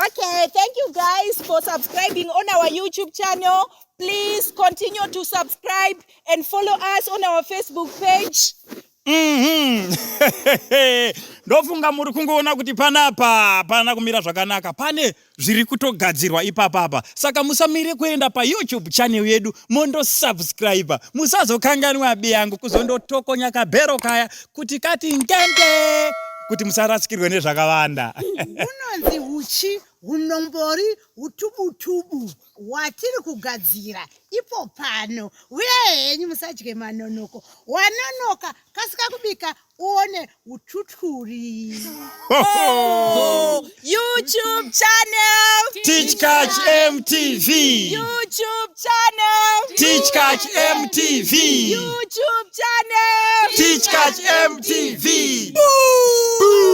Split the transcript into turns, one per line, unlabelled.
Okay, thank you guys for subscribing on our YouTube channel. Please continue to subscribe and follow us on our Facebook page.
Ndofunga muri kungoona kuti panapa pana kumira zvakanaka, pane zviri kutogadzirwa ipapapa. Saka musamire kuenda pa YouTube channel yedu mondo subscribe. Musazokanganwa biyangu kuzondotokonya kabhero kaya kuti kati ngende kuti musarasikirwe nezvakawanda.
Unonzi uchi unombori utubutubu watiri kugadzira ipo pano. Wenyu musatye manonoko. Wanonoka kasika kubika uone ututuri.
YouTube channel
Tichkach MTV.
YouTube channel
Tichkach MTV.
YouTube channel
Tichkach MTV.
Boo!